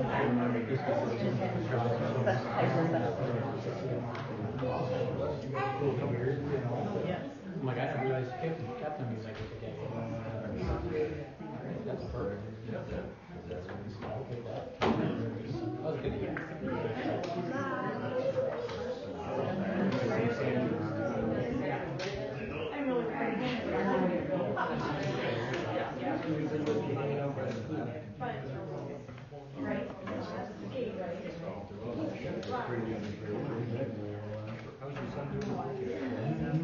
Oh my God, I didn't realize Captain music was a game. That's perfect. That was good.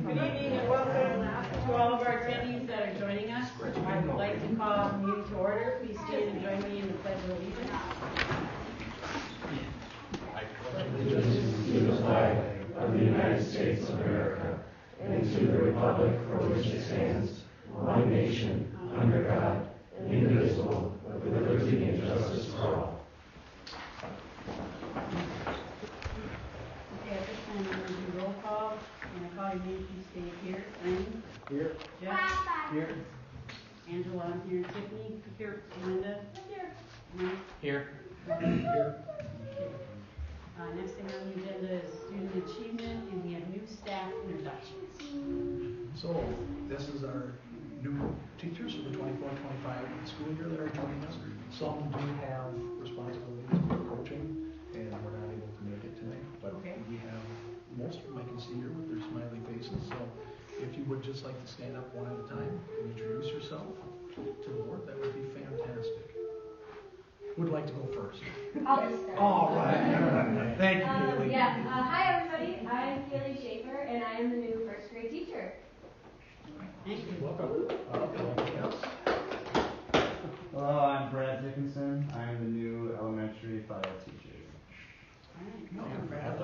Good evening and welcome to all of our attendees that are joining us. I would like to call the meeting to order. Please stand and join me in the Pledge of Allegiance. Allegiance to the flag of the United States of America and to the republic for which it stands, one nation, under God, indivisible, with liberty and justice for all. Okay, at this time we're going to do roll call. And I call your name, please stay here. Ernie? Here. Jeff? Here. Angela, I'm here. Tiffany? Here. Linda? Here. Mike? Here. Here. Next thing on the agenda is student achievement, and we have new staff introductions. So this is our new teachers for the 24-25 school year that are joining us. Some do have responsibilities for coaching, and we're not able to make it tonight. But we have most of them I can see here with their smiley faces. So if you would just like to stand up one at a time and introduce yourself to the board, that would be fantastic. Would like to go first? I'll just start. All right. Thank you, Haley. Hi, everybody. I'm Haley Schaefer, and I am the new first grade teacher. Thank you. Welcome. Anything else? Hello, I'm Brad Dickinson. I am the new elementary bio teacher. Welcome, Brad.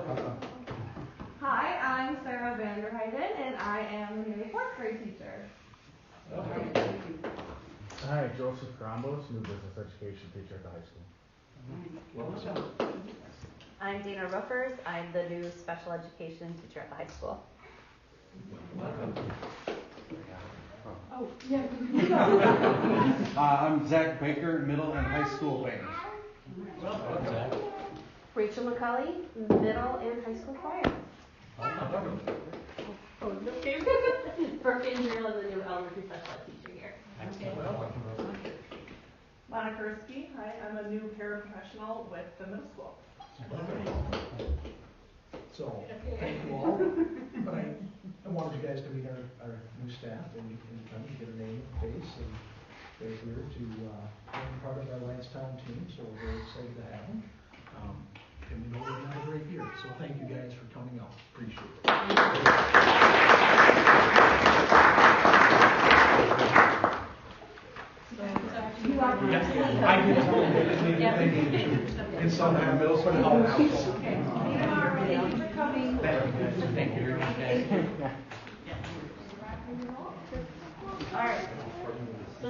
Hi, I'm Sarah Vanderheiden, and I am the new fourth grade teacher. Hi, Joseph Grombos, new business education teacher at the high school. I'm Dana Ruffers. I'm the new special education teacher at the high school. Oh, yeah. I'm Zach Baker, middle and high school band. Welcome, Zach. Rachel McCulley, middle and high school choir. Brooke Andrew is the new elementary special ed teacher here. Monica Kursky. Hi, I'm a new paraprofessional with the middle school. So, thank you all. But I wanted you guys to meet our new staff, and you can come and get a name and face, and they're here to be part of our Wrightstown team, so we're very excited to have them. And we know we're going to have a great year, so thank you guys for coming out. Appreciate it. I did tell them in some middle school. Okay. Thank you for coming. Thank you very much, guys. All right. So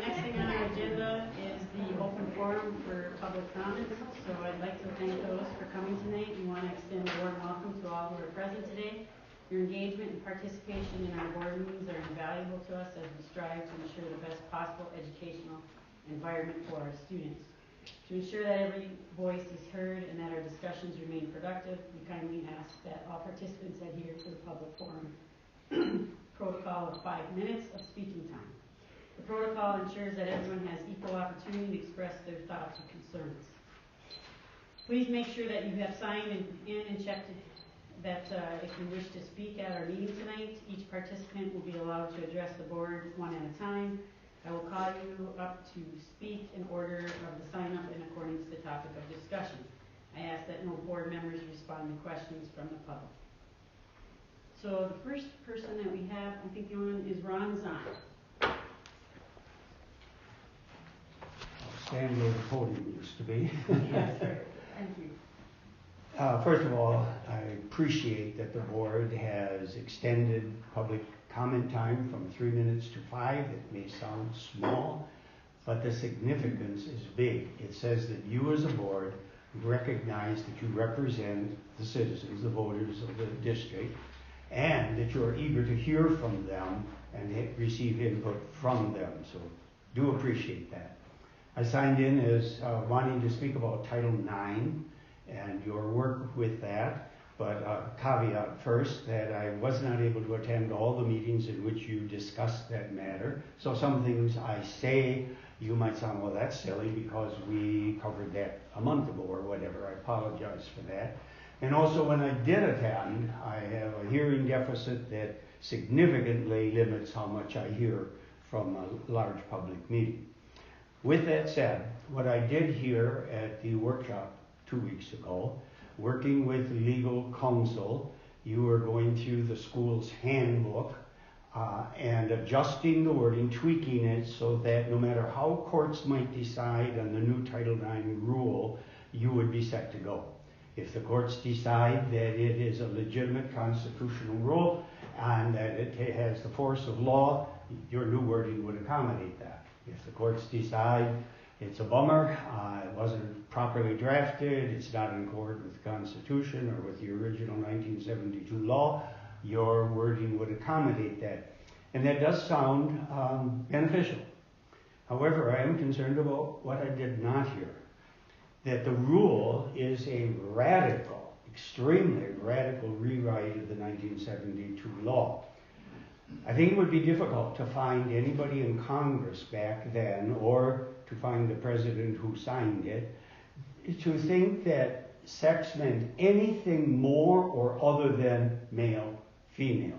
next thing on our agenda is the open forum for public comments. So I'd like to thank those for coming tonight. We want to extend a warm welcome to all who are present today. Your engagement and participation in our board meetings are invaluable to us as we strive to ensure the best possible educational environment for our students. To ensure that every voice is heard and that our discussions remain productive, we kindly ask that all participants adhere to the public forum protocol of 5 minutes of speaking time. The protocol ensures that everyone has equal opportunity to express their thoughts and concerns. Please make sure that you have signed in and checked that if you wish to speak at our meeting tonight, each participant will be allowed to address the board one at a time. I will call you up to speak in order of the sign up in accordance to the topic of discussion. I ask that no board members respond to questions from the public. So the first person that we have, I think, on is Ron Zahn. Stand where the podium used to be. Yes, sir. Thank you. First of all, I appreciate that the board has extended public comment time from 3 minutes to 5. It may sound small, but the significance is big. It says that you as a board recognize that you represent the citizens, the voters of the district, and that you're eager to hear from them and receive input from them. So do appreciate that. I signed in as wanting to speak about Title IX and your work with that, but caveat first that I was not able to attend all the meetings in which you discussed that matter. So some things I say, you might sound, well, that's silly because we covered that a month ago or whatever. I apologize for that. And also when I did attend, I have a hearing deficit that significantly limits how much I hear from a large public meeting. With that said, what I did hear at the workshop 2 weeks ago, working with legal counsel, you were going through the school's handbook and adjusting the wording, tweaking it so that no matter how courts might decide on the new Title IX rule, you would be set to go. If the courts decide that it is a legitimate constitutional rule and that it has the force of law, your new wording would accommodate that. If the courts decide it's a bummer, it wasn't properly drafted, it's not in accord with the Constitution or with the original 1972 law, your wording would accommodate that. And that does sound beneficial. However, I am concerned about what I did not hear. That the rule is a radical, extremely radical rewrite of the 1972 law. I think it would be difficult to find anybody in Congress back then, or to find the president who signed it, to think that sex meant anything more or other than male, female.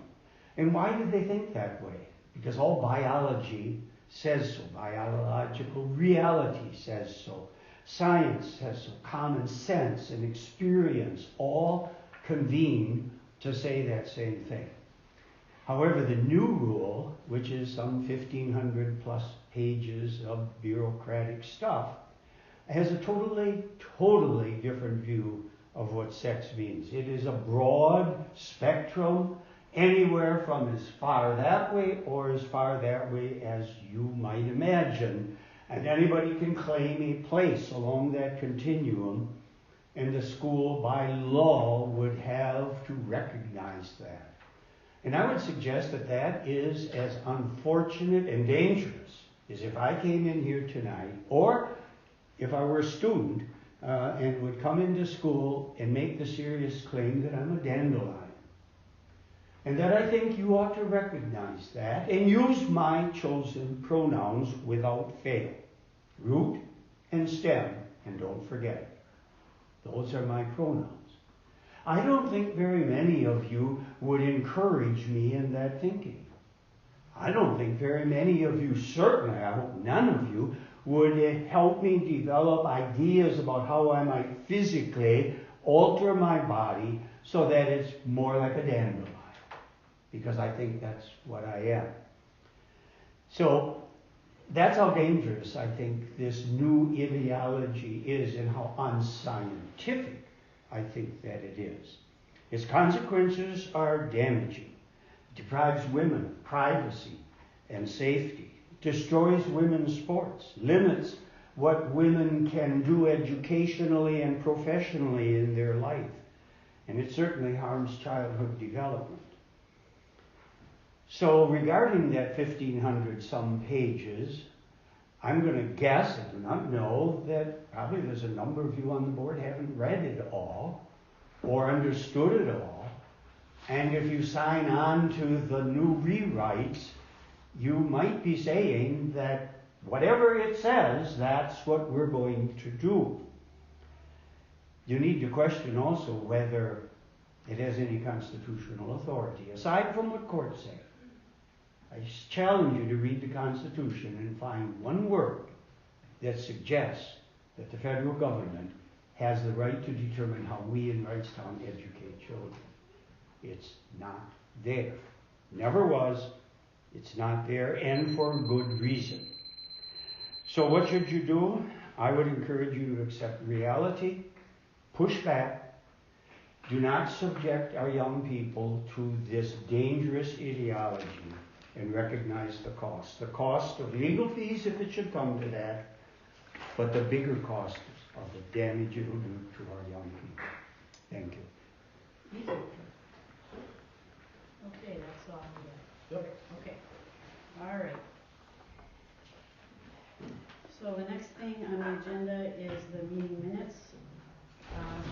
And why did they think that way? Because all biology says so. Biological reality says so. Science says so. Common sense and experience all convene to say that same thing. However, the new rule, which is some 1,500 plus pages of bureaucratic stuff, has a totally different view of what sex means. It is a broad spectrum, anywhere from as far that way or as far that way as you might imagine. And anybody can claim a place along that continuum, and the school by law would have to recognize that. And I would suggest that that is as unfortunate and dangerous as if I came in here tonight, or if I were a student and would come into school and make the serious claim that I'm a dandelion. And that I think you ought to recognize that and use my chosen pronouns without fail. Root and stem, and don't forget it. Those are my pronouns. I don't think very many of you would encourage me in that thinking. I don't think very many of you, certainly I hope none of you, would help me develop ideas about how I might physically alter my body so that it's more like a dandelion. Because I think that's what I am. So that's how dangerous I think this new ideology is and how unscientific I think that it is. Its consequences are damaging. It deprives women of privacy and safety. It destroys women's sports, limits what women can do educationally and professionally in their life. And it certainly harms childhood development. So regarding that 1,500 some pages, I'm going to guess, I do not know, that probably there's a number of you on the board haven't read it all or understood it all. And if you sign on to the new rewrites, you might be saying that whatever it says, that's what we're going to do. You need to question also whether it has any constitutional authority, aside from what courts say. I challenge you to read the Constitution and find one word that suggests that the federal government has the right to determine how we in Wrightstown educate children. It's not there. Never was. It's not there, and for good reason. So what should you do? I would encourage you to accept reality, push back. Do not subject our young people to this dangerous ideology, and recognize the cost. The cost of legal fees, if it should come to that, but the bigger cost of the damage it will do to our young people. Thank you. Okay, that's all we got. Yep. Okay. All right. So the next thing on the agenda is the meeting minutes.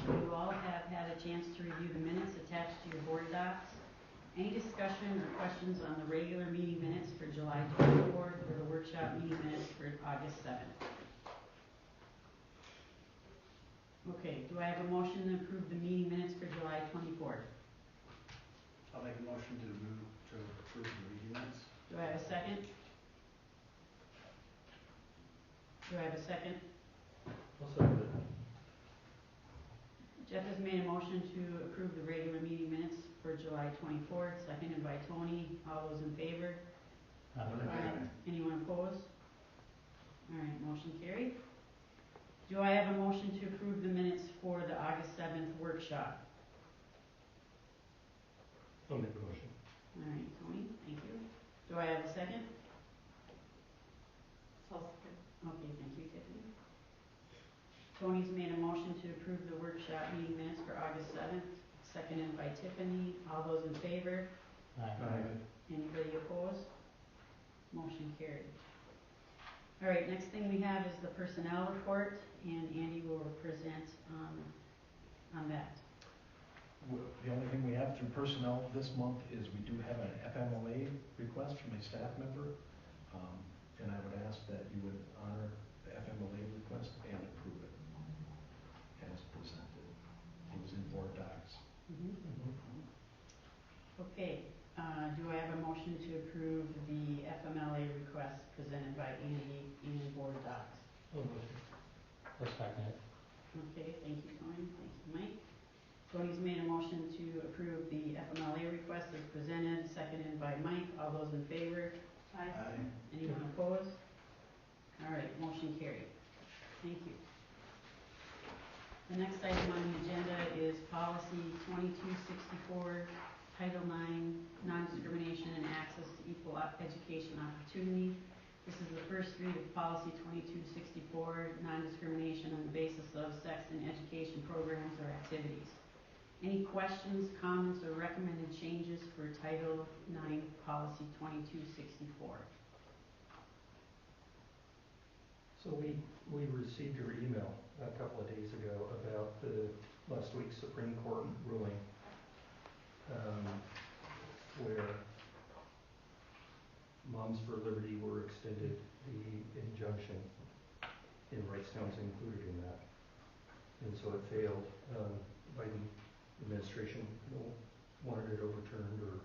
You all have had a chance to review the minutes attached to your board docs. Any discussion or questions on the regular meeting minutes for July 24th or the workshop meeting minutes for August 7th? Okay, do I have a motion to approve the meeting minutes for July 24th? I'll make a motion to approve the meeting minutes. Do I have a second? Do I have a second? I'll second it. Jeff has made a motion to approve the regular meeting minutes for July 24th, seconded by Tony. All those in favor? Aye. Anyone opposed? All right, motion carried. Do I have a motion to approve the minutes for the August 7th workshop? I'll make the motion. All right, Tony, thank you. Do I have a second? Okay, thank you, Tiffany. Tony's made a motion to approve the workshop meeting minutes for August 7th, seconded by Tiffany. All those in favor? Aye. Anybody opposed? Motion carried. All right, next thing we have is the personnel report, and Andy will present on that. The only thing we have through personnel this month is we do have an FMLA request from a staff member. And I would ask that you would honor the FMLA request and approve it as presented. It was in board docs. Okay, do I have a motion to approve the FMLA request presented by Andy in board docs? I'll second it. Okay, thank you, Tony. Thank you, Mike. Tony's made a motion to approve the FMLA request as presented, seconded by Mike. All those in favor? Aye. Anyone opposed? All right, motion carried. Thank you. The next item on the agenda is policy 2264, Title IX, non-discrimination and access to equal education opportunity. This is the first read of policy 2264, non-discrimination on the basis of sex in education programs or activities. Any questions, comments, or recommended changes for Title IX Policy 2264? So we received your email a couple of days ago about the last week's Supreme Court ruling, where Moms for Liberty were extended the injunction, and Wrightstown's included in that. And so it failed. Biden administration wanted it overturned or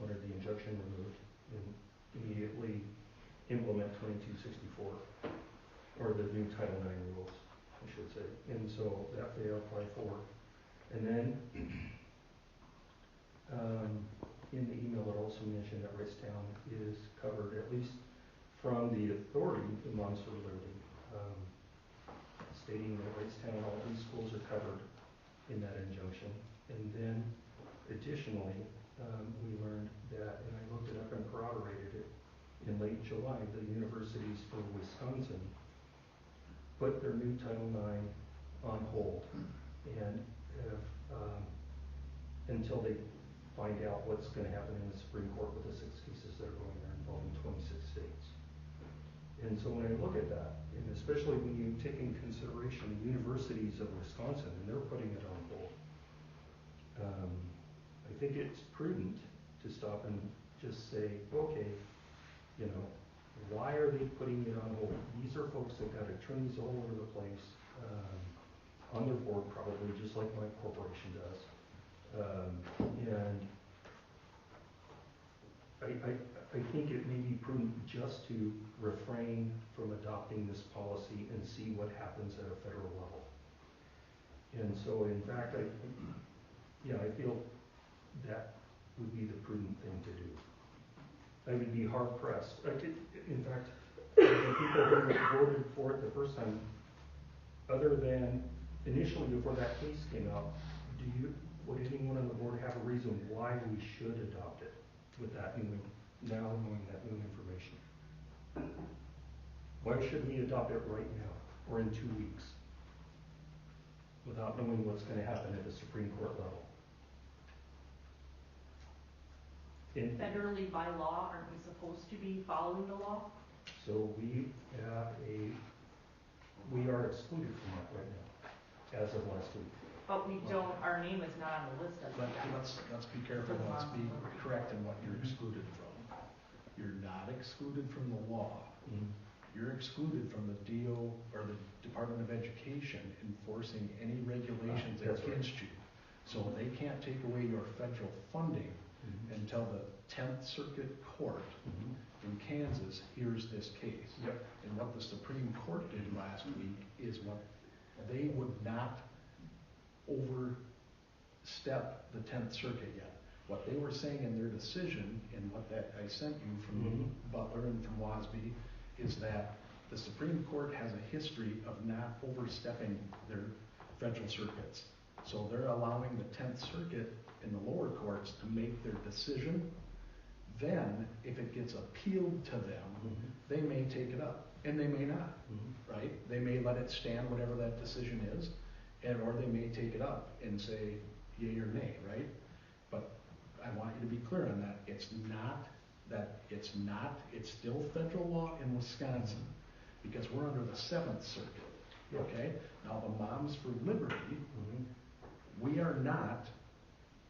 wanted the injunction removed and immediately implement 2264, or the new Title IX rules, I should say. And so that failed by 4. And then in the email it also mentioned that Wrightstown is covered, at least from the authority of Moms for Liberty, stating that Wrightstown, all these schools are covered in that injunction. And then additionally, we learned that, and I looked it up and corroborated it, in late July, the universities for Wisconsin put their new Title IX on hold and have, until they find out what's going to happen in the Supreme Court with the 6 cases that are going there involving 26 states. And so when I look at that, and especially when you take in consideration the universities of Wisconsin, and they're putting it on hold, I think it's prudent to stop and just say, okay, you know, why are they putting it on hold? These are folks that got attorneys all over the place, on their board probably, just like my corporation does. And I think it may be prudent just to refrain from adopting this policy and see what happens at a federal level. And so, in fact, I feel that would be the prudent thing to do. I would be hard pressed. In fact, the people who voted for it the first time, other than initially before that case came out, would anyone on the board have a reason why we should adopt it with that now knowing that new information? Why should we adopt it right now or in 2 weeks without knowing what's going to happen at the Supreme Court level? Federally, by law, are we supposed to be following the law? So we have a We are excluded from that right now, as of last week. But we don't, our name is not on the list as of yet. Let's be careful, let's be correct in what you're excluded from. You're not excluded from the law. You're excluded from the DO, or the Department of Education, enforcing any regulations against you. So they can't take away your federal funding until the 10th Circuit Court in Kansas hears this case. And what the Supreme Court did last week is what they would not overstep the 10th Circuit yet. What they were saying in their decision, and what that I sent you from Butler and from Wasby, is that the Supreme Court has a history of not overstepping their federal circuits. So they're allowing the 10th Circuit and the lower courts to make their decision. Then, if it gets appealed to them, they may take it up, and they may not, right? They may let it stand, whatever that decision is, and or they may take it up and say yay or nay, right? But I want you to be clear on that. It's still federal law in Wisconsin, because we're under the 7th Circuit, okay? Now the Moms for Liberty, we are not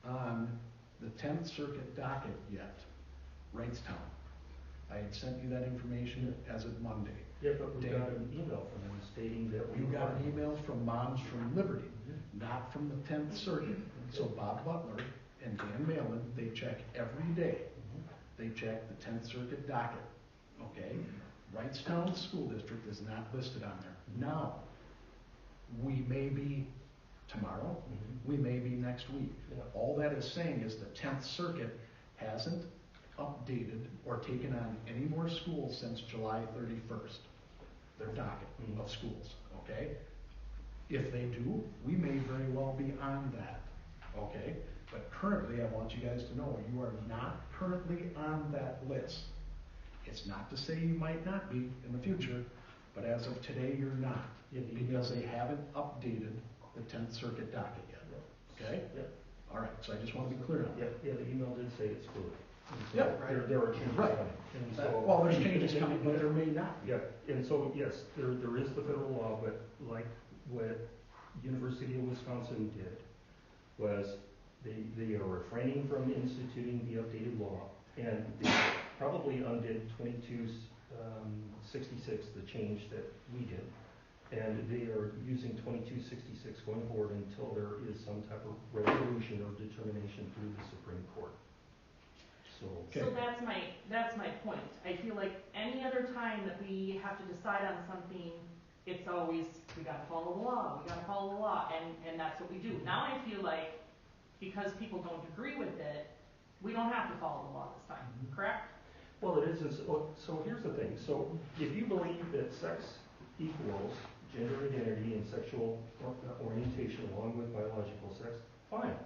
on the 10th Circuit docket yet. Wrightstown. I had sent you that information as of Monday. Yeah, but we got an email from them stating that you got an email from Moms for Liberty, not from the 10th Circuit. So Bob Butler and Dan Malin, they check every day. They check the 10th Circuit docket. Okay? Wrightstown School District is not listed on there. Now, we may be tomorrow, we may be next week. All that is saying is the 10th Circuit hasn't updated or taken on any more schools since July 31st, their docket of schools, okay? If they do, we may very well be on that, okay? But currently, I want you guys to know, you are not currently on that list. It's not to say you might not be in the future, but as of today, you're not, because they haven't updated the 10th Circuit docket yet, okay? All right, so I just want to be clear on that. Yeah, the email did say it's fluid. So right. There are changes coming. And so, well, there's changes coming, but there may not. Yeah, and so yes, there is the federal law, but like what University of Wisconsin did was they are refraining from instituting the updated law, and they probably undid 2266, the change that we did, and they are using 2266 going forward until there is some type of resolution or determination through the Supreme Court. So that's my point. I feel like any other time that we have to decide on something, it's always, we gotta follow the law, and that's what we do. Now I feel like, because people don't agree with it, we don't have to follow the law this time, correct? Well, it is, so here's the thing. So if you believe that sex equals gender identity and sexual orientation along with biological sex, fine,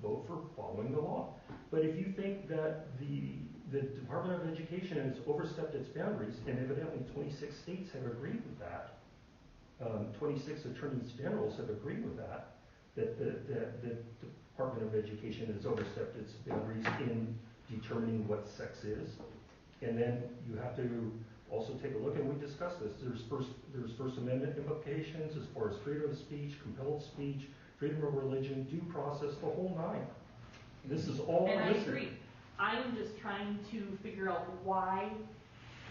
vote for following the law. But if you think that the Department of Education has overstepped its boundaries, and evidently 26 states have agreed with that, 26 attorneys generals have agreed with that the Department of Education has overstepped its boundaries in determining what sex is. And then you have to also take a look, and we discussed this, there's First Amendment implications as far as freedom of speech, compelled speech, freedom of religion, due process, the whole nine. This is all And listed. I agree. I am just trying to figure out why,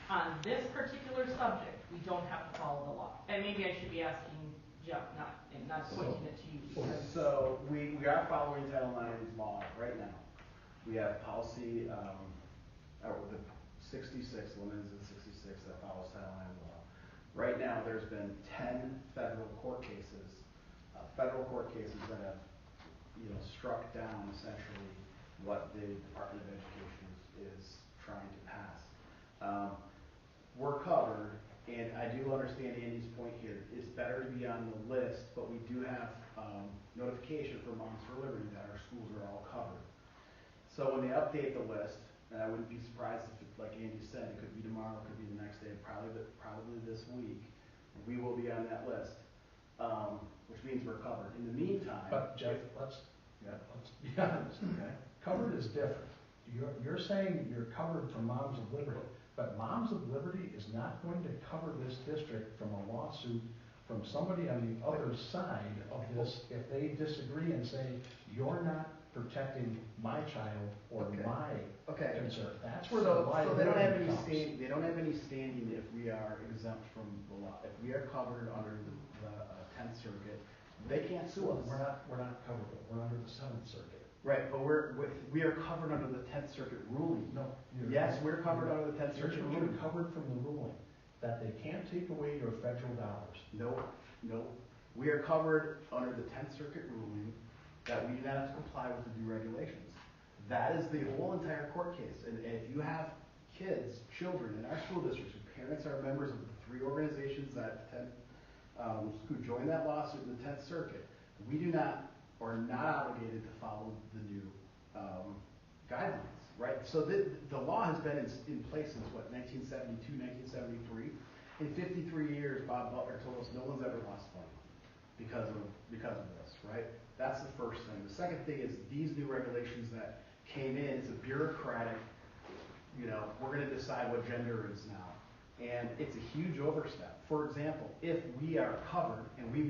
on this particular subject, we don't have to follow the law. And maybe I should be asking Jeff, not pointing it to you. So we are following Title IX's law right now. We have policy, the 66, limited to 66, that follows Title IX law. Right now, there's been 10 federal court cases that have, struck down essentially what the Department of Education is trying to pass. We're covered, and I do understand Andy's point here. It's better to be on the list, but we do have notification from Moms for Liberty that our schools are all covered. So when they update the list, and I wouldn't be surprised if, like Andy said, it could be tomorrow, it could be the next day, probably this week, we will be on that list, which means we're covered. In the meantime, but Jeff, let's be honest. Okay? Covered is different. You're saying you're covered from Moms of Liberty, but Moms of Liberty is not going to cover this district from a lawsuit from somebody on the other side of this if they disagree and say, you're not protecting my child or my concern. That's where the So they don't have liability any comes. they don't have any standing if we are exempt from the law. If we are covered under the 10th Circuit, they can't sue us. We're not covered. We're under the 7th Circuit. Right, but we are covered under the 10th Circuit ruling. No. Yes, we're covered under the 10th Circuit ruling. You're covered from the ruling that they can't take away your federal dollars. No. We are covered under the 10th Circuit ruling that we do not have to comply with the new regulations. That is the whole entire court case. And if you have children in our school districts, whose parents are members of the 3 organizations that who joined that lawsuit in the 10th Circuit, we are not obligated to follow the new guidelines, right? So the law has been in place since, 1972, 1973. In 53 years, Bob Butler told us no one's ever lost money because of this, right? That's the first thing. The second thing is these new regulations that came in, it's a bureaucratic, we're going to decide what gender is now. And it's a huge overstep. For example, if we are covered and we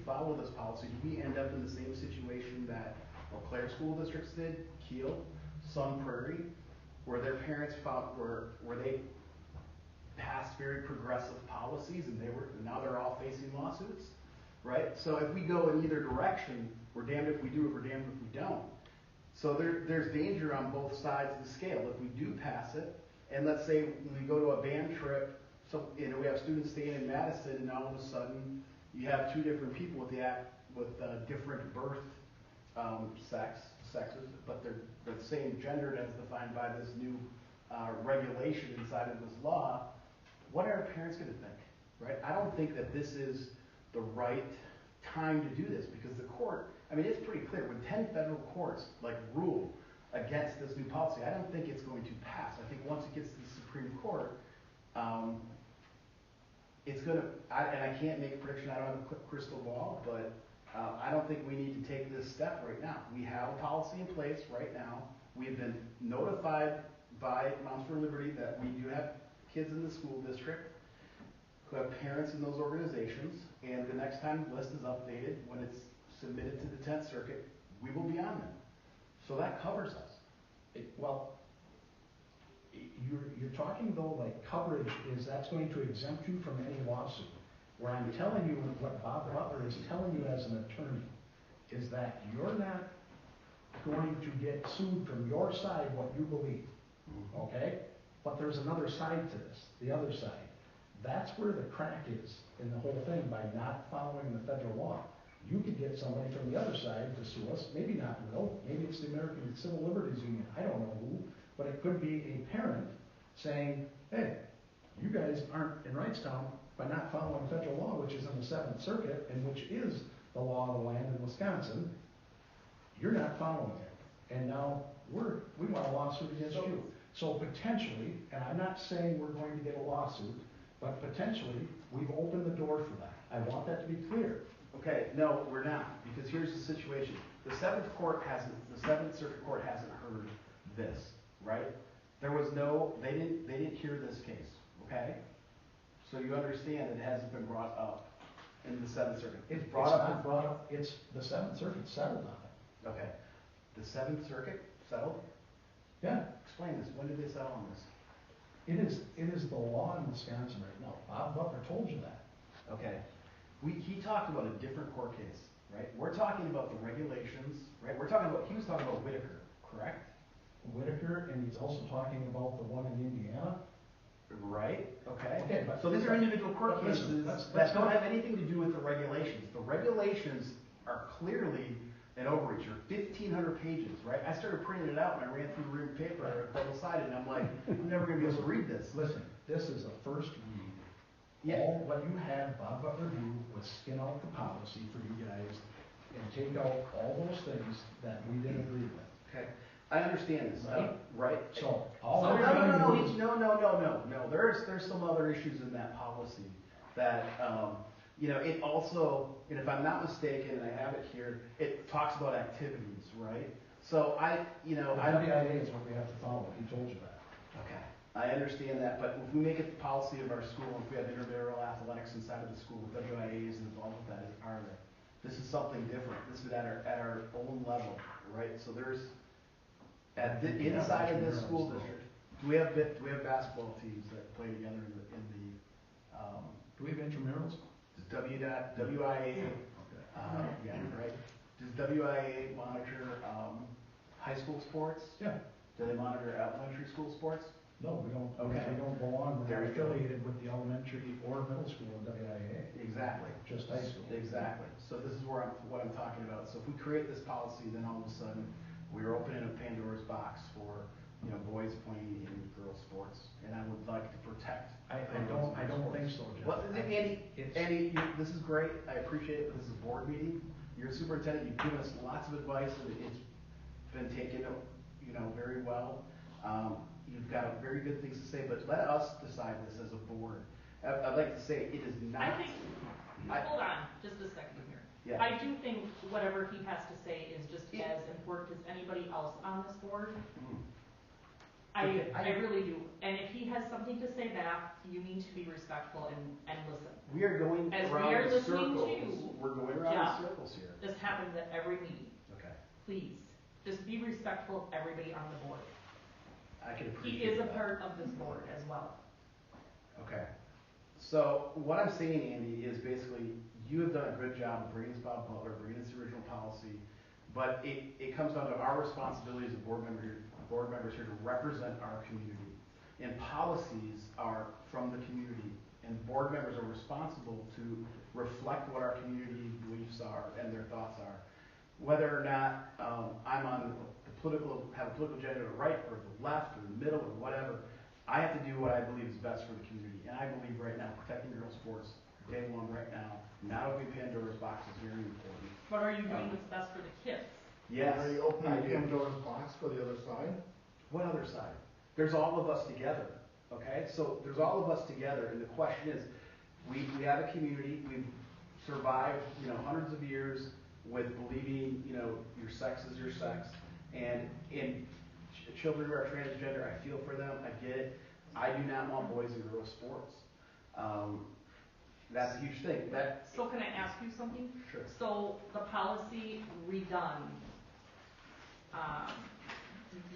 follow this policy, do we end up in the same situation that Eau Claire school districts did, Kiel, Sun Prairie, where their parents where they passed very progressive policies and now they're all facing lawsuits, right? So if we go in either direction, we're damned if we do, we're damned if we don't. So there's danger on both sides of the scale. If we do pass it, and let's say we go to a band trip, so we have students staying in Madison, and all of a sudden you have 2 different people with different birth sexes, but they're the same gender as defined by this new regulation inside of this law. What are parents going to think, right? I don't think that this is the right time to do this because the court, it's pretty clear. When 10 federal courts rule against this new policy, I don't think it's going to pass. I think once it gets to the Supreme Court, it's going to, and I can't make a prediction, I don't have a crystal ball, but I don't think we need to take this step right now. We have a policy in place right now. We have been notified by Moms for Liberty that we do have kids in the school district who have parents in those organizations, and the next time the list is updated, when it's submitted to the 10th Circuit, we will be on them. So that covers us. You're talking though like coverage that's going to exempt you from any lawsuit. Where I'm telling you what Bob Butler is telling you as an attorney is that you're not going to get sued from your side what you believe, okay? But there's another side to this, the other side. That's where the crack is in the whole thing by not following the federal law. You could get somebody from the other side to sue us, maybe not Will, maybe it's the American Civil Liberties Union, I don't know who, but it could be a parent saying, hey, you guys aren't in Wrightstown by not following federal law, which is in the 7th Circuit, and which is the law of the land in Wisconsin. You're not following it. And now we want a lawsuit against you. So potentially, and I'm not saying we're going to get a lawsuit, but potentially we've opened the door for that. I want that to be clear. Okay, no, we're not, because here's the situation. The 7th Circuit Court hasn't heard this, right? They didn't hear this case, okay? So you understand it hasn't been brought up in the 7th Circuit. It's not brought up. It's the 7th Circuit settled on it. Okay. The 7th Circuit settled? Yeah. Explain this. When did they settle on this? It is the law in Wisconsin right now. Bob Butler told you that. Okay. He talked about a different court case, right? We're talking about the regulations, right? He was talking about Whitaker, correct? Whitaker, and he's also talking about the one in Indiana. Right, okay. But so these are individual court cases that don't have anything to do with the regulations. The regulations are clearly an overreach. They're 1,500 pages, right? I started printing it out and I ran through the ream paper, double-sided, and I'm like, I'm never going to be able to read this. Listen, this is a first read. Yeah. All what you had Bob Butler do was skin out the policy for you guys and take out all those things that we didn't agree with. Okay. I understand this, right? So, no. There's some other issues in that policy that, it also, and if I'm not mistaken, and I have it here, it talks about activities, right? So WIA is what we have to follow. He told you that. Okay. I understand that, but if we make it the policy of our school, if we have intramural athletics strikes inside of the school, WIAs involved with that are there. This is something different. This is at our own level, right? So there's, inside of this school district, we have basketball teams that play together in the Do we have intramurals? WIA, yeah, right? Does WIA monitor high school sports? Yeah. Do they monitor elementary school sports? No, we don't. Okay. We don't belong. We're There not you go. affiliated with the elementary or middle school in WIA. Exactly. Just high school. Exactly. So this is what I'm talking about. So if we create this policy, then all of a sudden we're opening a Pandora's box for, boys playing in girls sports, and I would like to protect. I don't think so, Jeff. Well, Andy, this is great. I appreciate it, but this is a board meeting. You're a superintendent. You've given us lots of advice, and it's been taken, very well. You've got very good things to say, but let us decide this as a board. I'd like to say it is not. Hold on, just a second here. Yeah. I do think whatever he has to say is just as important as anybody else on this board. I really do. And if he has something to say back, you need to be respectful and listen. We are going As we around are in listening circles. to, We're going around Jeff, in circles here. This happens at every meeting. Okay. Please, just be respectful of everybody on the board. I can He appreciate is a that. part of this board as well. Okay. So what I'm saying, Andy, is basically you have done a good job of bringing this Bob Butler, bringing this original policy, but it comes down to our responsibility as a board members here to represent our community. And policies are from the community, and board members are responsible to reflect what our community beliefs are and their thoughts are. Whether or not I'm on have a political agenda to the right or the left or the middle or whatever, I have to do what I believe is best for the community. And I believe right now protecting girls' sports, day one right now, not opening Pandora's box is very important. But are you doing what's best for the kids? Yes. Are you opening Pandora's box for the other side? What other side? There's all of us together, okay? So there's all of us together, and the question is, we have a community, we've survived, hundreds of years with believing, your sex is your sex, and children who are transgender, I feel for them, I get it. I do not want boys and girls sports. That's a huge thing. So can I ask you something? Sure. So the policy redone,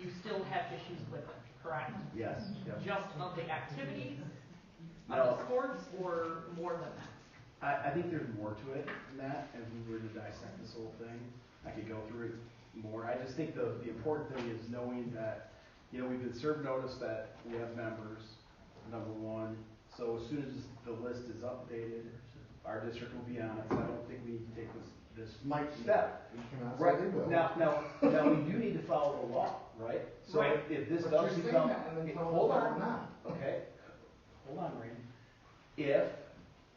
you still have issues with it, correct? Yes. Yep. Just of the activities, of No. the sports, or more than that? I think there's more to it than that. As we were to dissect this whole thing, I could go through it more. I just think the important thing is knowing that, we've been served notice that we have members, number one. So as soon as the list is updated, our district will be on it. So I don't think we need to take this step. We cannot Right. say they will. Now we do need to follow the law, right? So Right. if this But does you're saying become, that and then telling hold us on, we're not. okay, hold on, Randy.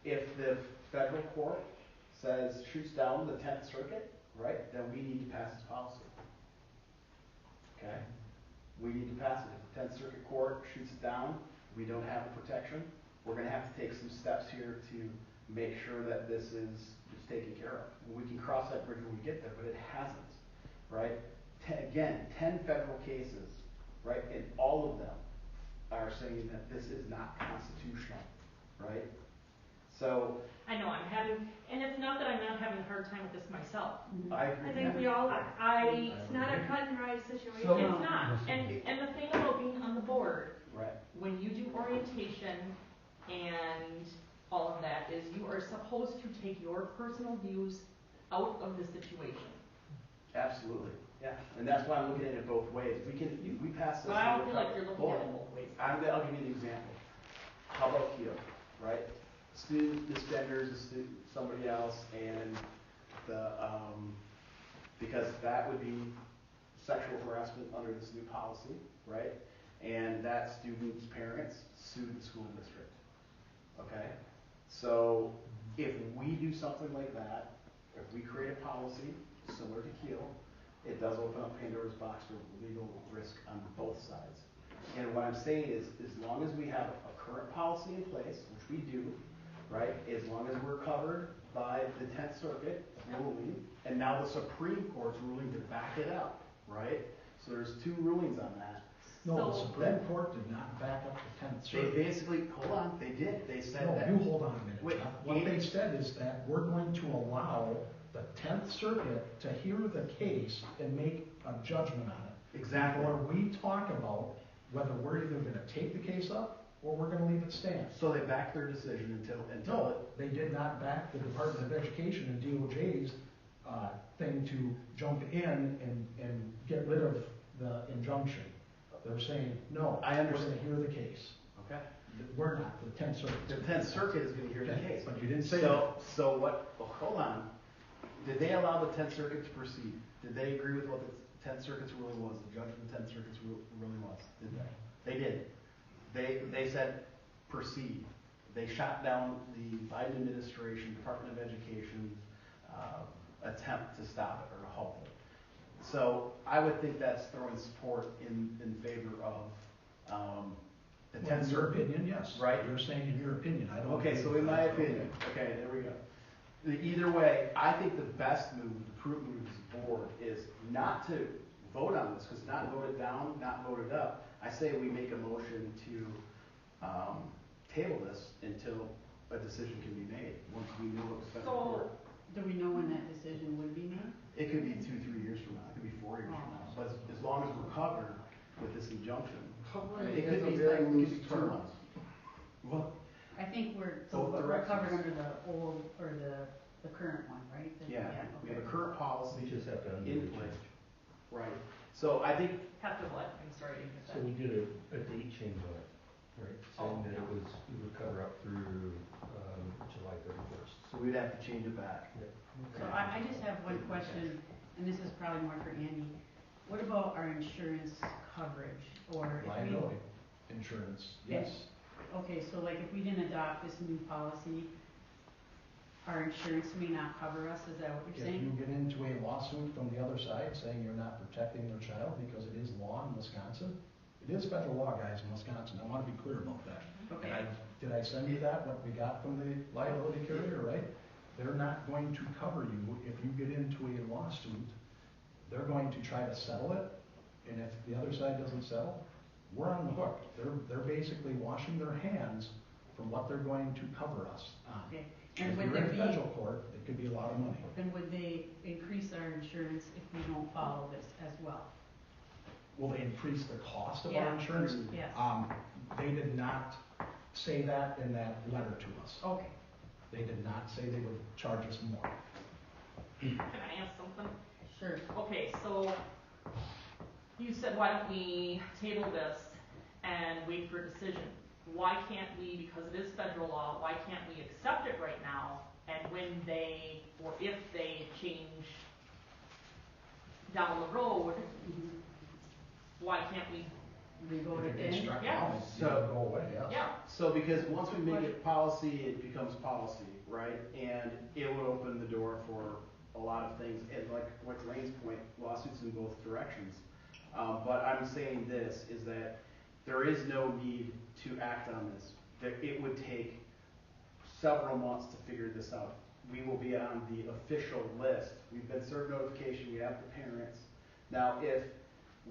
If the federal court says shoots down the 10th Circuit, right, then we need to pass this policy. Okay? We need to pass it. If the 10th Circuit Court shoots it down, we don't have the protection. We're going to have to take some steps here to make sure that this is taken care of. We can cross that bridge when we get there, but it hasn't, right? 10 federal cases, right, and all of them are saying that this is not constitutional, right? So I know I'm having, and it's not that I'm not having a hard time with this myself. I agree. I think we all are. I It's not a cut and dry situation. So- It's not. And the thing about being on the board, Right. when you do orientation and all of that, is you are supposed to take your personal views out of the situation. Absolutely. Yeah. And that's why I'm looking at it both ways. We pass this. But I don't feel like you're looking at it both ways. I'll give you an example. How about Keel, right? Student, this gender is somebody else, and because that would be sexual harassment under this new policy, right? And that student's parents sued the school district. Okay? So if we do something like that, if we create a policy similar to Keel, it does open up Pandora's box for legal risk on both sides. And what I'm saying is, as long as we have a current policy in place, which we do, right, as long as we're covered by the 10th Circuit ruling, and now the Supreme Court's ruling to back it up, right? So there's two rulings on that. No, the Supreme Court did not back up the 10th They Circuit. basically, hold on, they did. They said No, that. you hold on a minute. Wait, Jeff. said is that we're going to allow the 10th Circuit to hear the case and make a judgment on it. Exactly. Or we talk about whether we're either gonna take the case up or we're gonna leave it stand. So they backed their decision until No, they did not back the Department of Education and DOJ's thing to jump in and get rid of the injunction. They're saying, no, I understand. we're gonna hear the case. Okay. We're not, the 10th Circuit. The 10th Circuit is gonna hear the case. But you didn't say So what, well, hold on. Did they allow the 10th Circuit to proceed? Did they agree with what the 10th Circuit's ruling was, the judge of the 10th Circuit's ruling was? Did they? They did. They said proceed. They shot down the Biden administration, Department of Education's attempt to stop it or to halt it. So I would think that's throwing support in favor of the 10th In your Circuit. opinion, yes. Right? You're saying in your opinion, I don't. Okay, so in my opinion, okay, there we go. Either way, I think the best move, the prudent move as a board is not to vote on this, because not voted down, not voted up. I say we make a motion to table this until a decision can be made, once we know what the federal court. Do we know when that decision would be made? It could be 2-3 years from now, it could be 4 years from now, but as long as we're covered with this injunction, it could be 2 months. Well, I think we're Both covered directions. under the old, or the current one, right? yeah, we have okay. a current policy We just have to undo in the place. change. Right, so I think, Have to what? I'm sorry, I didn't get So that. we did a date change on it, right, saying that it was, we would cover up through, July 31st. so we'd have to change it back. So I just have one question, and this is probably more for Andy. What about our insurance coverage, or if we? Liability insurance, yes. Okay, so like if we didn't adopt this new policy, our insurance may not cover us, is that what you're If you saying? get into a lawsuit from the other side saying you're not protecting their child because it is law in Wisconsin, it is federal law, guys, in Wisconsin, I wanna be clear about that. Okay. And did I send you that, what we got from the liability carrier, right? They're not going to cover you if you get into a lawsuit. They're going to try to settle it, and if the other side doesn't settle, we're on the hook. They're basically washing their hands from what they're going to cover us on. Okay, If and would you're there in be, federal court, it could be a lot of money. then would they increase our insurance if we don't follow this as well? Will they increase the cost of Yeah. our insurance? Yes. They did not say that in that letter to us. Okay. They did not say they would charge us more. Can I ask something? Sure. Okay, so you said, why don't we table this and wait for a decision? Why can't we, because it is federal law, why can't we accept it right now? And when they, or if they change down the road, why can't we? Revote If it it gets in? struck Yeah. down, it'll go away, yes. Yeah, So because once we make it policy, it becomes policy, right? And it would open the door for a lot of things, and like what Lane's point, lawsuits in both directions. But I'm saying this, is that there is no need to act on this. That it would take several months to figure this out. We will be on the official list. We've been served notification, we have the parents. Now, if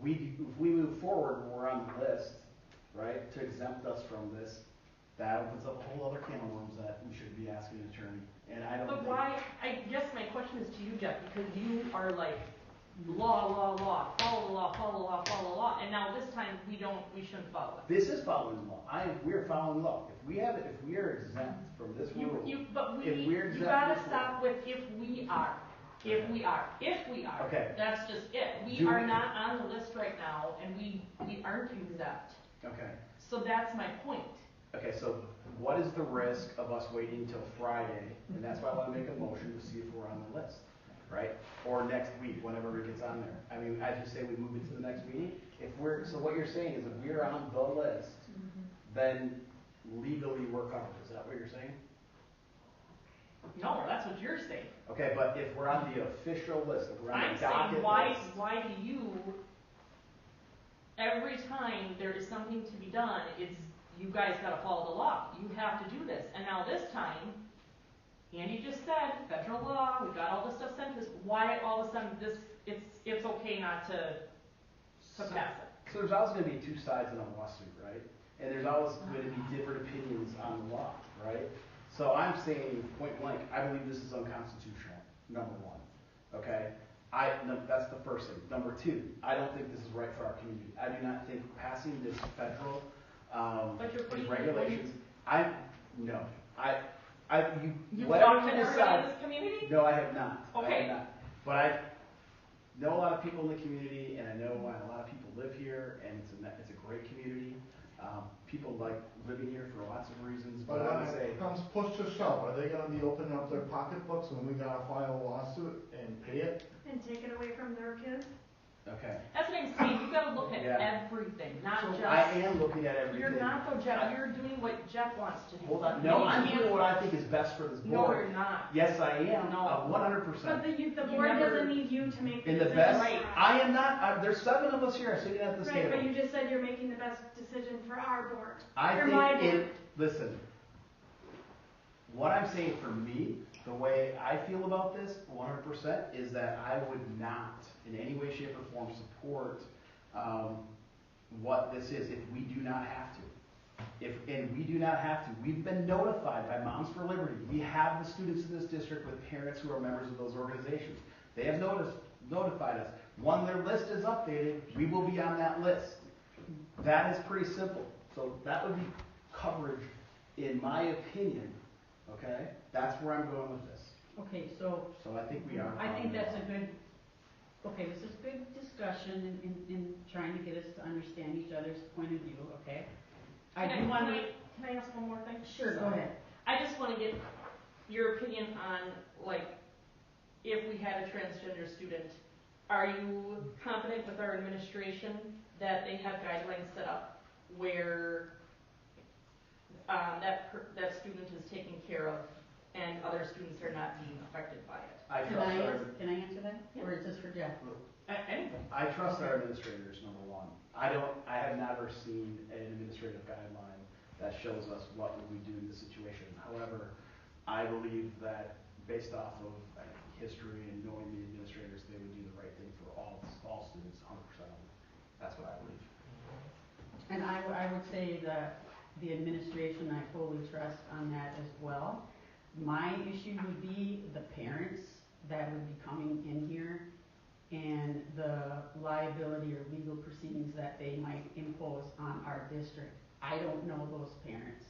we move forward and we're on the list, right, to exempt us from this, that opens up a whole other can of worms that we should be asking an attorney. And I don't but think. why, I guess my question is to you, Jeff, because you are like, law, follow the law, follow the law, follow the law, and now this time we shouldn't follow it. This is following the law. We're following the law. If we are exempt from this rule, You gotta stop with if we are. If we are. Okay. That's just it. We are not on the list right now, and we aren't exempt. Okay. So that's my point. Okay, so what is the risk of us waiting until Friday? And that's why I want to make a motion to see if we're on the list, right? Or next week, whenever it gets on there. I mean, I just say we move it to the next meeting. So what you're saying is if we're on the list, then legally we're covered. Is that what you're saying? No, that's what you're saying. Okay, but if we're on the official list, if we're on I'm the saying, docket why list. do you, every time there is something to be done, it's, you guys gotta follow the law. You have to do this. And now this time, Andy just said, federal law, we got all this stuff sent to us. Why all of a sudden it's okay not to pass it? So there's always going to be two sides in a lawsuit, right? And there's always going to be different opinions on the law, right? So I'm saying point blank, I believe this is unconstitutional, number one, okay? That's the first thing. Number two, I don't think this is right for our community. I do not think passing this federal, But you're putting regulations, you You've whatever talked to you everybody decide. in this community? No, I have not. I Okay. have not. But I know a lot of people in the community, and I know why a lot of people live here, and it's a great community. People like living here for lots of reasons, but I would when say, it comes push to shove, are they gonna be opening up their pocketbooks when we gotta file a lawsuit and pay it? And take it away from their kids? okay. That's what I'm saying, you gotta look at Yeah. everything, not So just. I am looking at everything. You're not though, Jeff, you're doing what Jeff wants to do. Hold on. No, You I'm can't- doing what I think is best for this No, board. you're not. Yes, I am. No. 100%. But the You board never- doesn't need you to make the In the decision. best, Right. I am not, there's 7 of us here sitting at this Right, table. but you just said you're making the best decision for our board. I For think my board. listen, what I'm saying for me, the way I feel about this 100% is that I would not in any way, shape, or form support what this is if we do not have to. And we do not have to. We've been notified by Moms for Liberty. We have the students in this district with parents who are members of those organizations. They have notified us. When their list is updated, we will be on that list. That is pretty simple. So that would be coverage, in my opinion. Okay? That's where I'm going with this. Okay, so So I think we are. I think that's a good, okay, this is good discussion in trying to get us to understand each other's point of view, okay? I do want to. Can I ask one more thing? Sure, go ahead. I just want to get your opinion on, like, if we had a transgender student, are you confident with our administration that they have guidelines set up where that student is taken care of and other students are not being affected by it? Can I answer that? Or is this for Jeff? Anything. I trust our administrators, number one. I have never seen an administrative guideline that shows us what would we do in this situation. However, I believe that based off of history and knowing the administrators, they would do the right thing for all students, 100% of them. That's what I believe. And I would say that the administration, I fully trust on that as well. My issue would be the parents that would be coming in here and the liability or legal proceedings that they might impose on our district. I don't know those parents,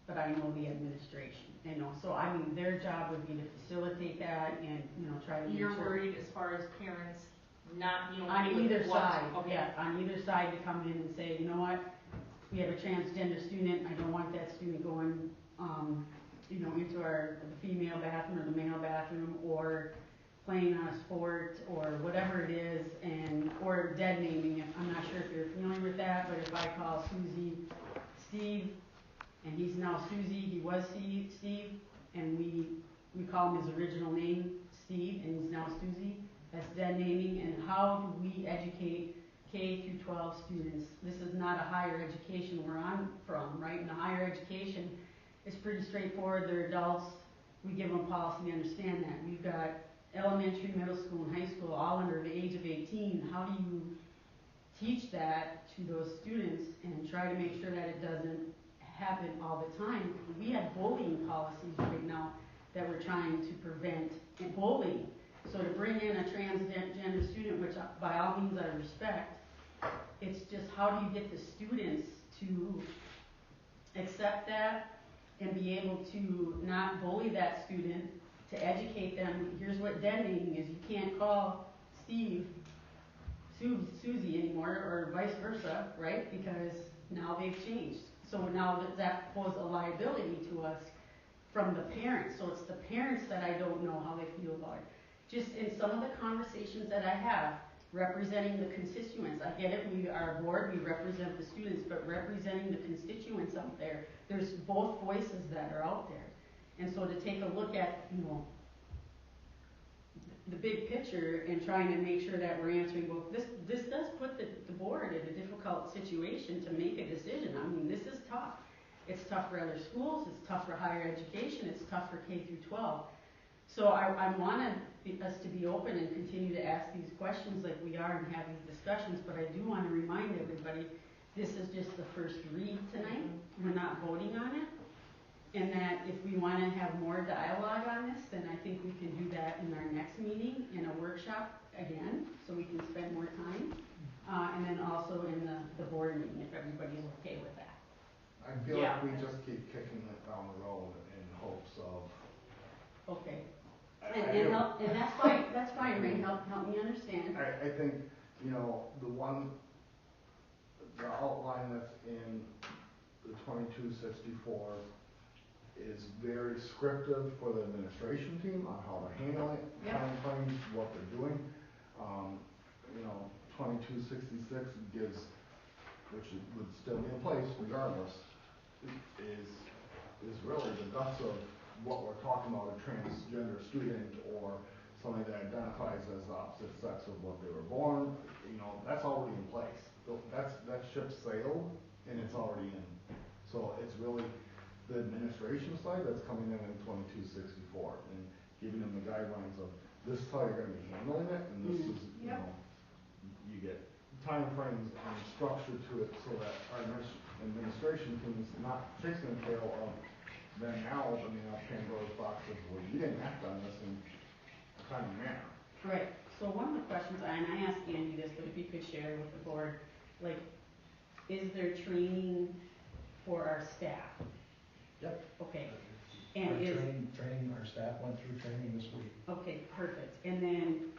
but I know the administration, so I mean, their job would be to facilitate that and, try to make sure. You're worried as far as parents not, On either side, okay. yeah, on either side to come in and say, you know what, we have a transgender student, I don't want that student going, into the female bathroom or the male bathroom, or playing on a sport, or whatever it is, or dead naming. I'm not sure if you're familiar with that, but if I call Susie Steve, and he's now Susie, he was Steve, and we call him his original name, Steve, and he's now Susie, that's dead naming. And how do we educate K through 12 students? This is not a higher education where I'm from, right? In the higher education, it's pretty straightforward. They're adults. We give them policy, we understand that. We've got elementary, middle school, and high school all under the age of 18. How do you teach that to those students and try to make sure that it doesn't happen all the time? We have bullying policies right now that we're trying to prevent bullying. So to bring in a transgender student, which by all means I respect, it's just how do you get the students to accept that and be able to not bully that student, to educate them. Here's what dead naming is. You can't call Steve Susie anymore, or vice versa, right? Because now they've changed. So now that poses a liability to us from the parents. So it's the parents that I don't know how they feel about it. Just in some of the conversations that I have, representing the constituents, I get it, we are a board, we represent the students, but representing the constituents out there, there's both voices that are out there. And so to take a look at, the big picture and trying to make sure that we're answering, well, this does put the board in a difficult situation to make a decision. I mean, this is tough. It's tough for other schools, it's tough for higher education, it's tough for K through 12. So I want us to be open and continue to ask these questions like we are and have these discussions, but I do want to remind everybody, this is just the first read tonight. We're not voting on it. and that if we want to have more dialogue on this, then I think we can do that in our next meeting, in a workshop again, so we can spend more time. And then also in the board meeting, if everybody's okay with that. I feel like we just keep kicking it down the road in hopes of. Okay. And that's fine, Ray, help me understand. I think, the outline that's in the 2264 is very scriptive for the administration team on how to handle it, time frames, what they're doing. 2266 gives, which would still be in place regardless, is really the guts of what we're talking about, a transgender student or somebody that identifies as the opposite sex of what they were born. That's already in place. That ship sailed and it's already in. So it's really the administration side that's coming in 2264 and giving them the guidelines of this is how you're going to be handling it, and this is, you get time frames and structure to it so that our administration team is not chasing the tail of them now opening up Pandora's box of, well, you didn't act on this in a timely manner. Right. So one of the questions, and I asked Andy this, but if you could share with the board, is there training for our staff? Yep. Okay. And our staff went through training this week. Okay, perfect. And then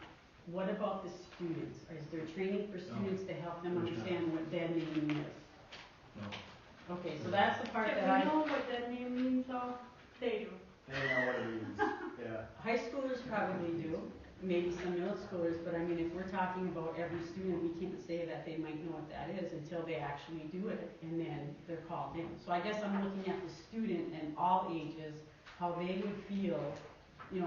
what about the students? Is there training for students to help them understand what dead naming is? No. Okay, so that's the part that Do we know what dead name means though? They do. They know what it means, yeah. High schoolers probably do, maybe some middle schoolers, but I mean, if we're talking about every student, we can't say that they might know what that is until they actually do it, and then they're called in. So I guess I'm looking at the student and all ages, how they would feel,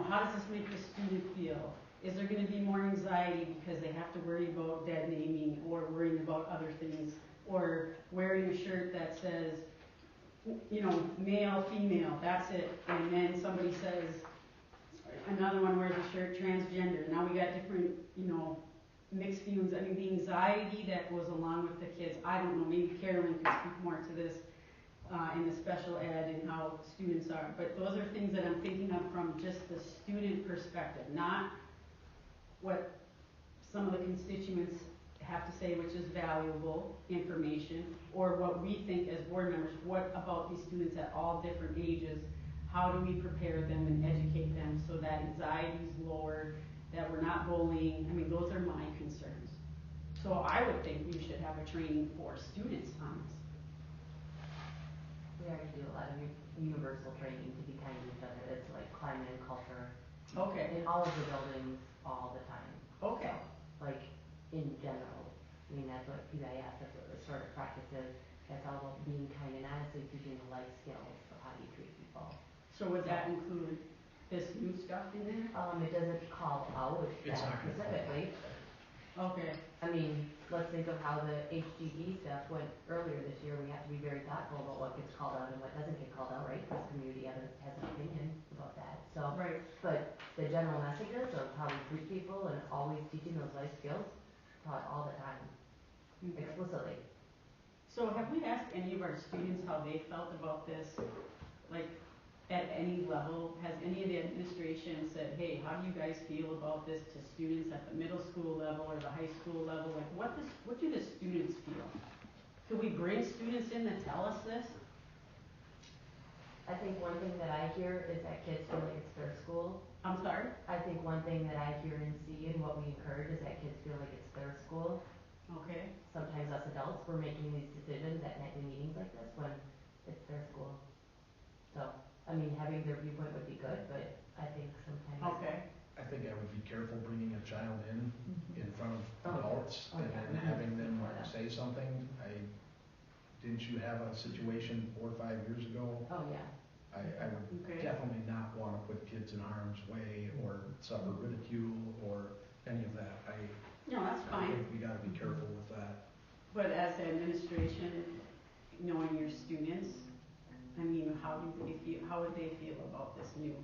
how does this make the student feel? Is there gonna be more anxiety because they have to worry about dead naming or worrying about other things, or wearing a shirt that says, male, female, that's it, and then somebody says, another one wears a shirt, transgender. Now we got different, mixed feelings. I mean, the anxiety that goes along with the kids. I don't know, maybe Carolyn can speak more to this in the special ed and how students are. But those are things that I'm thinking of from just the student perspective, not what some of the constituents have to say, which is valuable information, or what we think as board members. What about these students at all different ages? How do we prepare them and educate them so that anxiety is lower, that we're not bullying? I mean, those are my concerns. So I would think we should have a training for students on this. We already do a lot of universal training to be kind to each other. It's like climate and culture. Okay. In all of the buildings, all the time. Okay. So, in general. I mean, that's what PBIS, that's what the sort of practice is. That's all about being kind and honestly teaching the life skills of how you treat people. So would that include this new stuff in there? It doesn't call out that specifically. Okay. I mean, let's think of how the HGE stuff went earlier this year. We have to be very thoughtful about what gets called out and what doesn't get called out, right? Because the community has an opinion about that. So, right. But the general messages of how we treat people and always teaching those life skills taught all the time, explicitly. So have we asked any of our students how they felt about this? At any level, has any of the administration said, hey, how do you guys feel about this to students at the middle school level or the high school level? What do the students feel? Could we bring students in that tell us this? I think one thing that I hear is that kids feel like it's their school. I'm sorry? I think one thing that I hear and see and what we encourage is that kids feel like it's their school. Okay. Sometimes us adults, we're making these decisions at nightly meetings like this when it's their school. So, I mean, having their viewpoint would be good, but I think sometimes. Okay. I think I would be careful bringing a child in front of adults and then having them say something. Didn't you have a situation 4 or 5 years ago? Oh, yeah. I would definitely not want to put kids in harm's way or suffer ridicule or any of that. No, that's fine. I think we got to be careful with that. But as an administration, knowing your students, I mean, how would they feel about this new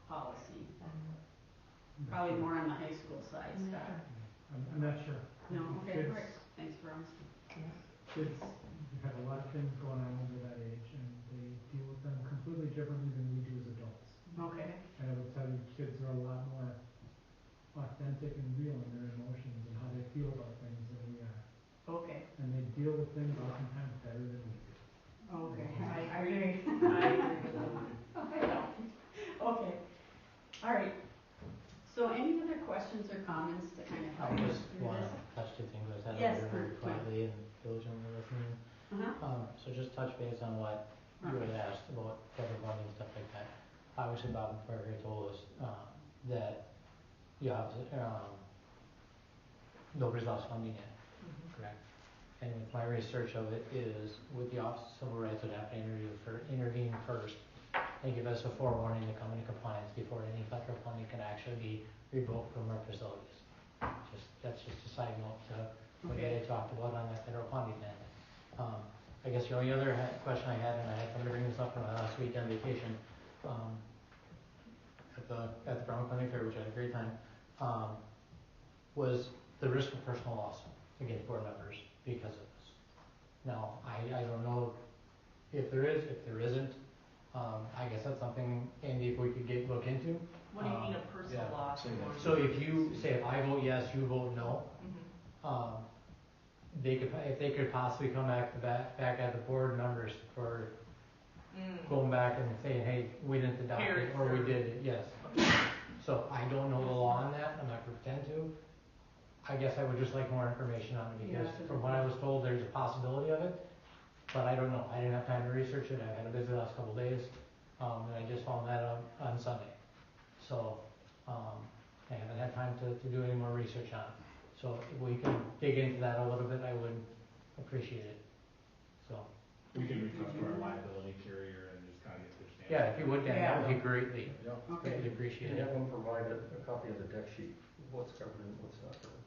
policy? Probably more on the high school side, Scott. I'm not sure. No, okay, Kids, great. Thanks for asking. Kids have a lot of things going on under that age, and they deal with them completely completely differently than we do as adults. Okay. And I will tell you, kids are a lot more authentic and real in their emotions and how they feel about things than we are. Okay. And they deal with things oftentimes better than we do. Okay, I agree. I agree. Okay. All right. So any other questions or comments to kind of help I us just through want this? to touch two things. I said Yes, earlier very please. quietly and diligently listening. So just touch base on what you had asked about federal funding and stuff like that. Obviously, Bob Berger told us that you have nobody's lost funding yet, correct? And with my research of it is with the Office of Civil Rights would have to intervene first and give us a forewarning to come into compliance before any federal funding can actually be revoked from our facilities. That's just a side note to what you had talked about on that federal funding then. I guess the only other question I had, and I had somebody bring this up on my last week on vacation, at the Brown County Fair, which I had a great time, was the risk of personal loss against board members because of this. Now, I don't know if there is, if there isn't. I guess that's something, Andy, if we could look into. What do you mean a personal loss? So if I vote yes, you vote no, if they could possibly come back at the board members for going back and saying, hey, we didn't adopt it, or we did it, yes. So I don't know the law on that, I'm not going to pretend to. I guess I would just like more information on it, because from what I was told, there's a possibility of it, but I don't know. I didn't have time to research it. I've had a busy last couple of days, and I just found that on Sunday. So I haven't had time to do any more research on it. So if we can dig into that a little bit, I would appreciate it. So we can reach out to our liability carrier and just kind of get their stance. Yeah, if you would, Dan, that would be greatly. Okay. I'd appreciate it. Have them provide a copy of the deck sheet, what's covered and what's not covered.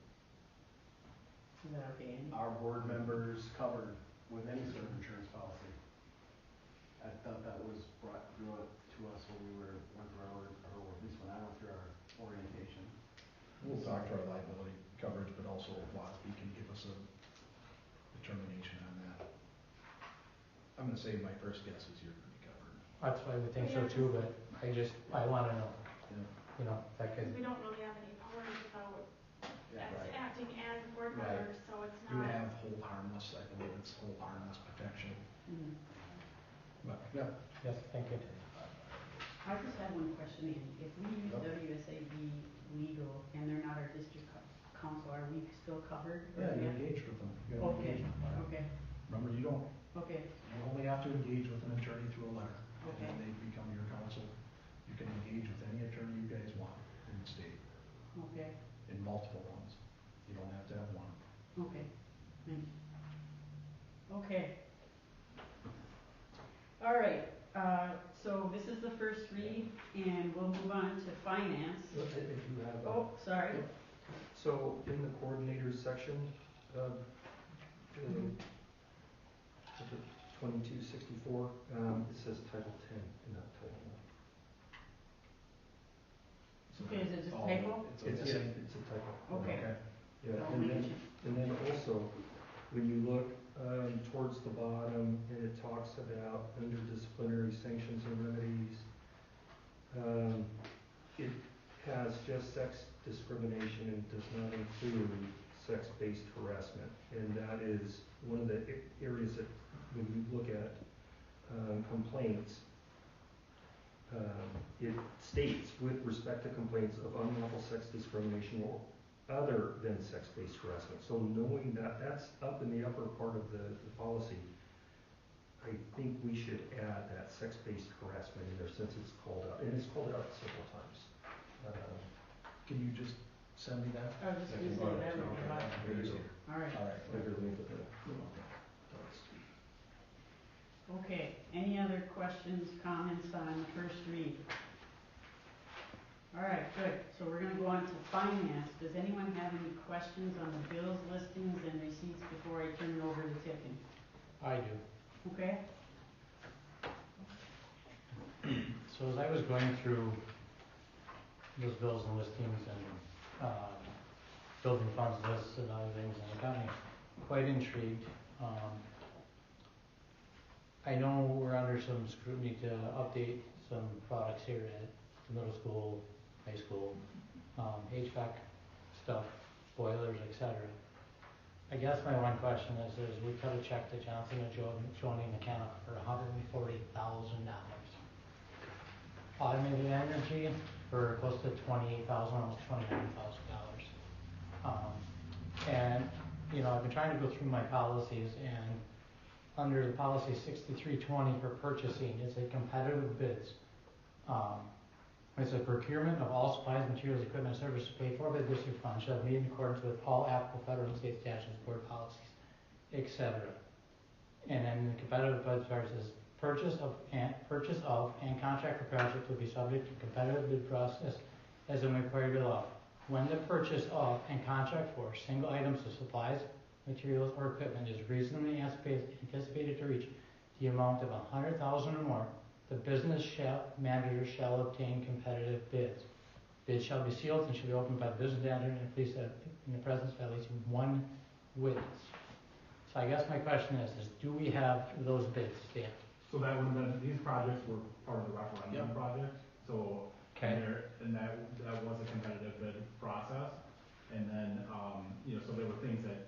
Is that okay, Andy? Our board members covered with any sort of insurance policy. I thought that was brought through to us when we went through or at least when I went through our orientation. We'll talk to our liability coverage, but also WASB can give us a determination on that. I'm going to say my first guess is you're going to be covered. That's why I would think so too, but I want to know. Yeah. You know, that could. We don't really have any powers without acting as board Right. members, so it's You not. have hold harmless, I believe it's hold harmless protection. But, yeah. Yes, thank you. I just have one question, Andy. If we use WSAB legal and they're not our district council, are we still covered? Yeah, you're engaged with them. You have an engagement letter. Okay. Remember, you don't. Okay. You only have to engage with an attorney through a letter. Okay. And then they become your counsel. You can engage with any attorney you guys want in the state. Okay. In multiple ones. You don't have to have one. Okay. Thank you. Okay. All right. So this is the first read, and we'll move on to finance. If you have Oh, sorry. So in the coordinators section of the 2264, it says Title 10 and not Title 1. Okay, is it just typo? It's a typo. Okay. Yeah, I'll make it. and then also, when you look towards the bottom, and it talks about under disciplinary sanctions and remedies, it has just sex discrimination and does not include sex-based harassment. And that is one of the areas that when you look at complaints, it states with respect to complaints of unlawful sex discrimination or other than sex-based harassment. So knowing that that's up in the upper part of the policy, I think we should add that sex-based harassment in there since it's called out, and it's called out several times. Can you just send me that? I was just going to say that. All right. All right. Okay. Any other questions, comments on the first read? All right, good. So we're going to go on to finance. Does anyone have any questions on the bills, listings, and receipts before I turn it over to Tiffany? I do. Okay. So as I was going through those bills and listings and building funds lists and other things, and it got me quite intrigued. I know we're under some scrutiny to update some products here at the middle school, high school, HVAC stuff, boilers, etc. I guess my one question is we cut a check to Johnson & Johnny Mechanical for $140,000. Automated energy for close to $28,000, almost $29,000. And you know, I've been trying to go through my policies, and under the policy 6320 for purchasing, it's a competitive bids. It's a procurement of all supplies, materials, equipment, services paid for by the district fund shall be in accordance with all applicable federal and state statutes, board policies, etc. And then the competitive bid says purchase of and contract for project will be subject to competitive bid process as in required by law. When the purchase of and contract for single items of supplies, materials, or equipment is reasonably anticipated to reach the amount of $100,000 or more, the business manager shall obtain competitive bids. Bids shall be sealed and shall be opened by the business manager and police in the presence of at least one witness. So I guess my question is do we have those bids stamped? So that would have been, these projects were part of the referendum project, so, and that was a competitive bid process. And then, you know, so there were things that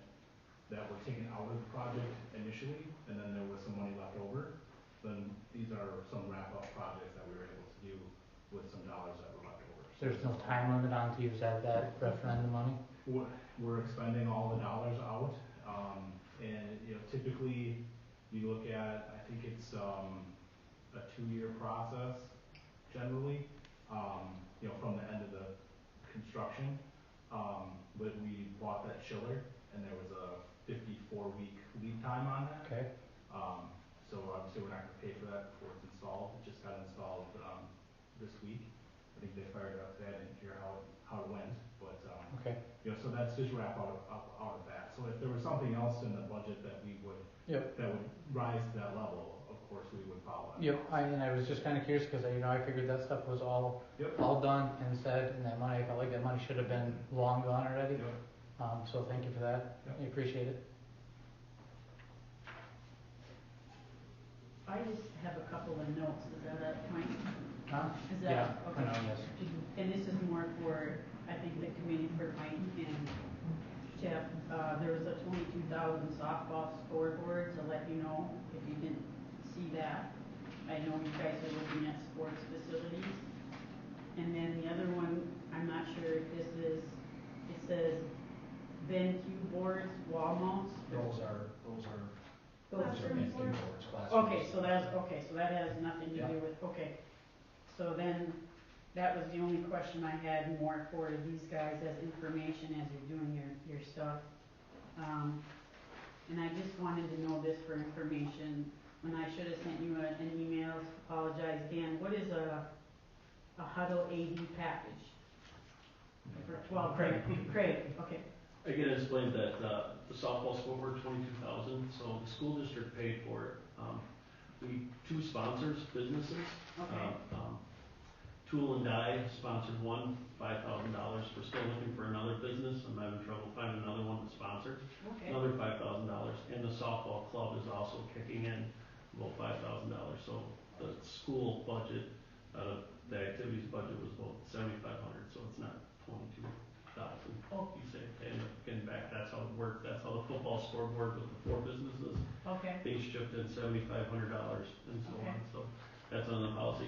were taken out of the project initially, and then there was some money left over. Then these are some wrap-up projects that we were able to do with some dollars that were left over. There's no time limit on to use that referendum money? We're expending all the dollars out, and you know, typically you look at, I think it's a 2-year process generally, you know, from the end of the construction. But we bought that chiller, and there was a 54-week lead time on that. Okay. So obviously we're not going to pay for that before it's installed. It just got installed this week. I think they fired it up today. I didn't hear how it went, but okay. You know, so that's just wrap out of that. So if there was something else in the budget that we would that would rise to that level, of course we would follow that. Yep. I was just kind of curious because you know I figured that stuff was all done and said, and that money, I felt like that money should have been long gone already. So thank you for that. I appreciate it. I just have a couple of notes. Is that a point? Is that yeah. okay? Yes. And this is more for, I think, the committee for Mike and Jeff. There was a $22,000 softball scoreboard to let you know if you didn't see that. I know you guys are looking at sports facilities. And then the other one, I'm not sure if this is, it says BenQ boards, wall mounts. Those are BenQ boards, okay, so that has nothing to do with, okay. So then, that was the only question I had more for these guys as information as you're doing your stuff. And I just wanted to know this for information, when I should have sent you an email, apologize, Dan, what is a Huddle AD package? For 12, Craig, okay. Again, I explained that the softball scoreboard, $22,000, so the school district paid for it. Two sponsors, businesses. Okay. Tool and Die sponsored one, $5,000. We're still looking for another business. I'm having trouble finding another one to sponsor. Okay. Another $5,000. And the softball club is also kicking in about $5,000. So the school budget, the activities budget was about $7,500. So it's not $22,000. You say, and getting back, that's how it worked. That's how the football scoreboard with the 4 businesses. Okay. They each chipped in $7,500 and so on. So that's on the policy.